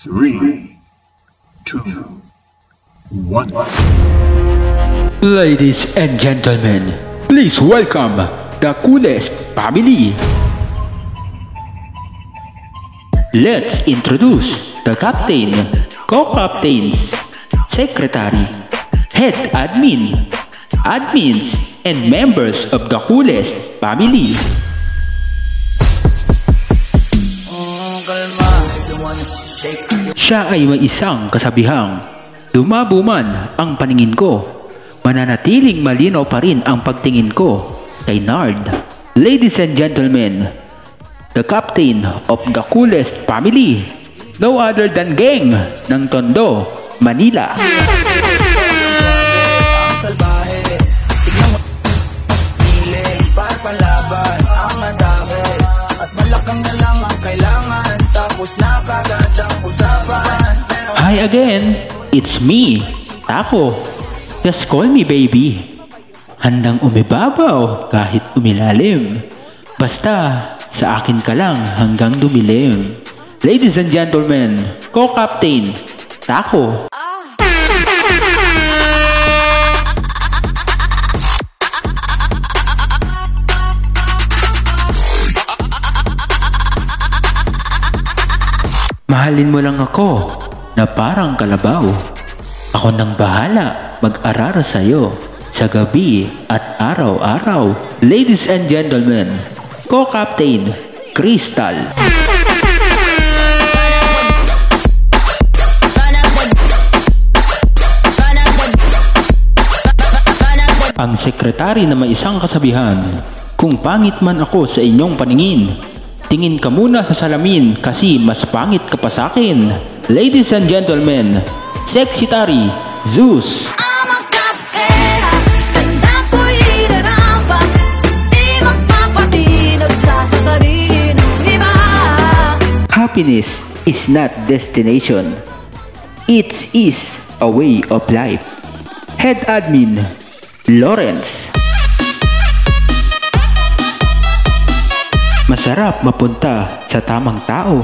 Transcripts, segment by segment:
3, 2, 1. Ladies and gentlemen, please welcome the coolest family. Let's introduce the captain, co-captains, secretary, head admin, admins, and members of the coolest family. Siya ay may isang kasabihang, lumabo man ang paningin ko, mananatiling malinaw pa rin ang pagtingin ko kay Nard. Ladies and gentlemen, the captain of the coolest family, no other than Geng ng Tondo, Manila. Hi again, it's me, Taco. Just call me baby. Handang umibabaw kahit umilalim. Basta sa akin ka lang hanggang dumilim. Ladies and gentlemen, co-captain, Taco. Mahalin mo lang ako na parang kalabaw. Ako nang bahala mag-aral sa'yo sa gabi at araw-araw. Ladies and gentlemen, co-captain, Crystal. Ang sekretary na may isang kasabihan, kung pangit man ako sa inyong paningin, tingin ka muna sa salamin kasi mas pangit ka pa sa akin. Ladies and gentlemen, Sexy Tari, Zeus. Happiness is not destination. It is a way of life. Head admin, Lawrence. Masarap mapunta sa tamang tao.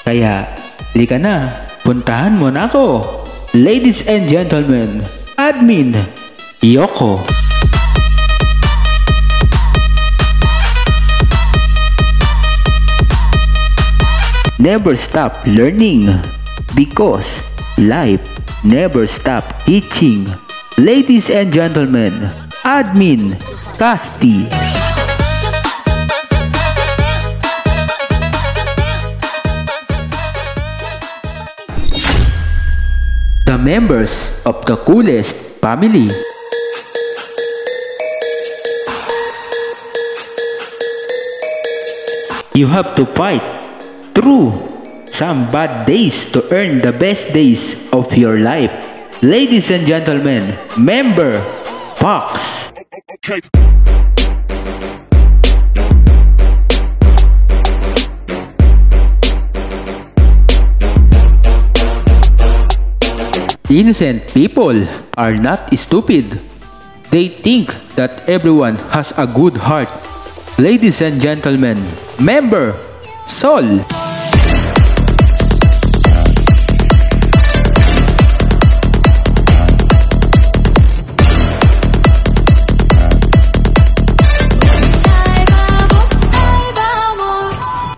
Kaya, lika na, puntahan mo na ako. Ladies and gentlemen, admin, Yoko. Never stop learning because life never stop teaching. Ladies and gentlemen, admin, Casti. The members of the coolest family. You have to fight through some bad days to earn the best days of your life. Ladies and gentlemen, member Fox. Innocent people are not stupid. They think that everyone has a good heart. Ladies and gentlemen, member Sol.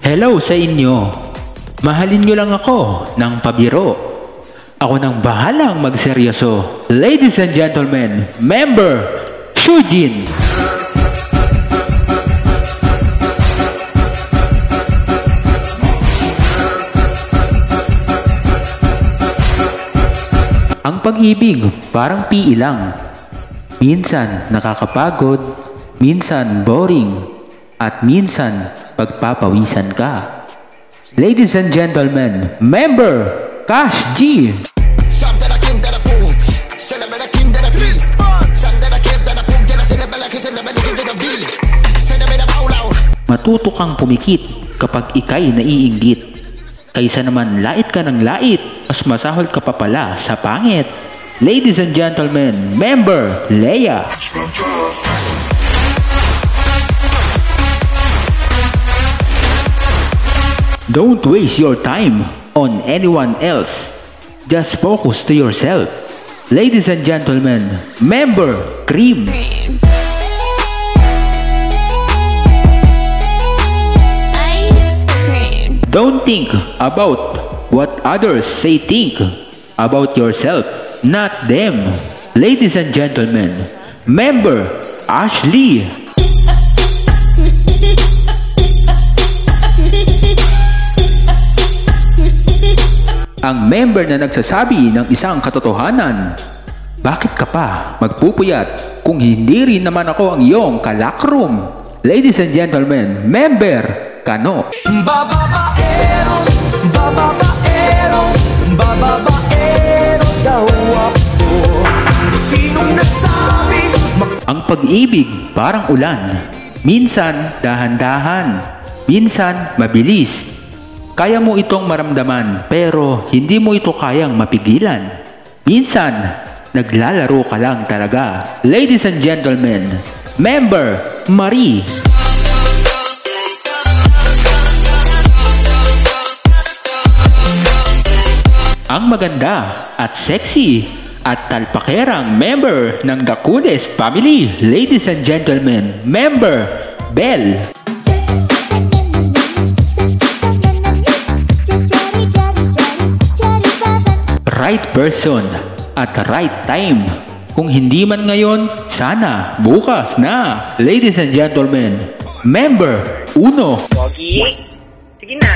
Hello sa inyo. Mahalin nyo lang ako ng pabiro. Ako nang bahalang magseryoso. Ladies and gentlemen, member Shujin. Ang pag-ibig parang PE lang. Minsan nakakapagod, minsan boring, at minsan pagpapawisan ka. Ladies and gentlemen, member Cash G. Matuto kang pumikit kapag ika'y naiinggit. Kaysa naman lait ka ng lait, mas masahol ka pa pala sa pangit. Ladies and gentlemen, member Leia. Don't waste your time on anyone else. Just focus to yourself. Ladies and gentlemen, member Cream. Ice cream. Don't think about what others say. Think about yourself, not them. Ladies and gentlemen, member Ashley. Ang member na nagsasabi ng isang katotohanan. Bakit ka pa magpupuyat kung hindi rin naman ako ang iyong kalakrom? Ladies and gentlemen, member Kano. Bababaero, bababaero, bababaero daw ako. Sinong nagsabi? Ang pag-ibig parang ulan. Minsan dahan-dahan, minsan mabilis. Kaya mo itong maramdaman pero hindi mo ito kayang mapigilan. Minsan, naglalaro ka lang talaga. Ladies and gentlemen, member Marie. Ang maganda at sexy at talpakerang member ng The Coolest Family. Ladies and gentlemen, member Belle. Right person at right time. Kung hindi man ngayon, sana bukas na. Ladies and gentlemen, member Uno. Pogi? Sige na.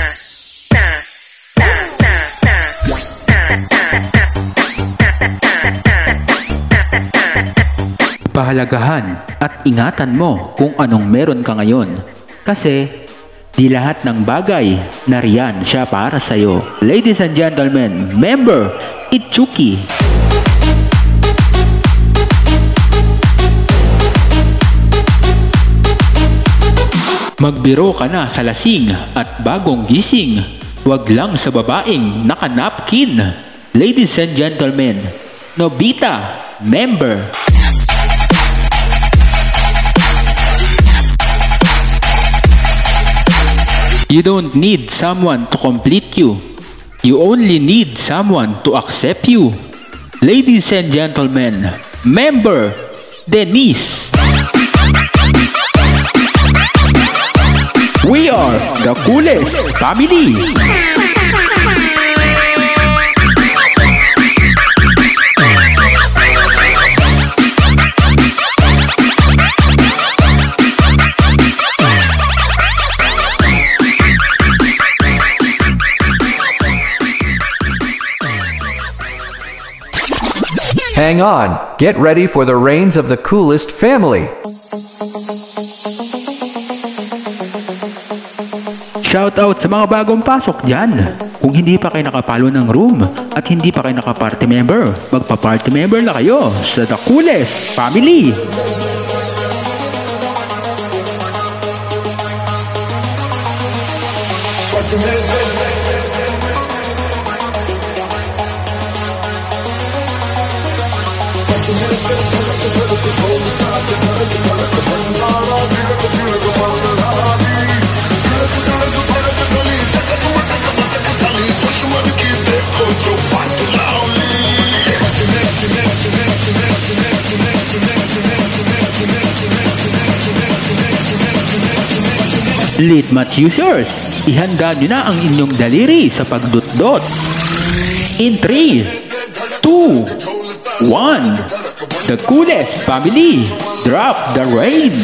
Pahalagahan at ingatan mo kung anong meron ka ngayon. Kasi di lahat ng bagay nariyan siya para sa'yo. Ladies and gentlemen, member Itsuki. Magbiro ka na sa lasing at bagong gising. Huwag lang sa babaeng naka-napkin. Ladies and gentlemen, Nobita, member. You don't need someone to complete you. You only need someone to accept you. Ladies and gentlemen, member Denise. We are the Coolest Family. Hang on, get ready for the reigns of the Coolest Family. Shoutout sa mga bagong pasok dyan. Kung hindi pa kayo nakapalo ng room at hindi pa kayo naka-party member, magpa-party member na kayo sa The Coolest Family. Litmat users, ihanda nyo na ang inyong daliri sa pagdutdot. In 3, 2, 1, The Coolest Family, drop the rain.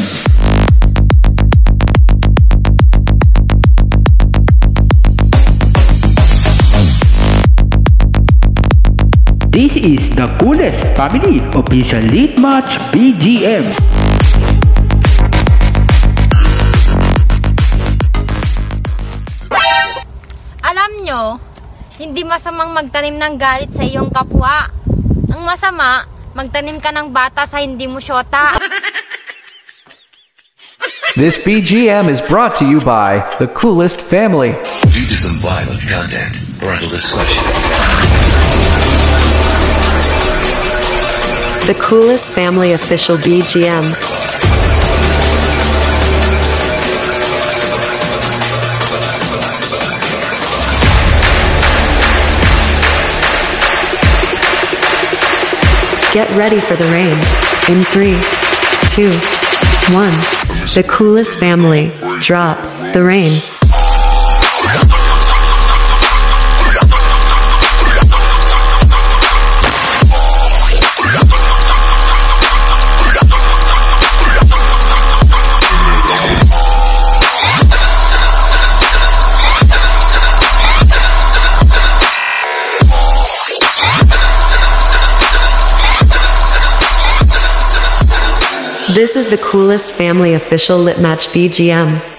This is The Coolest Family official Lit Match BGM. Alam nyo, hindi masamang magtanim ng galit sa iyong kapwa. Ang masama, magtanim ka ng bata sa hindi mo syota. This BGM is brought to you by the Coolest Family. Due to some violent content, parental discretion is The Coolest Family official BGM. Get ready for the rain. In 3, 2, 1. The coolest family. Drop the rain. This is the coolest family official Lit Match BGM.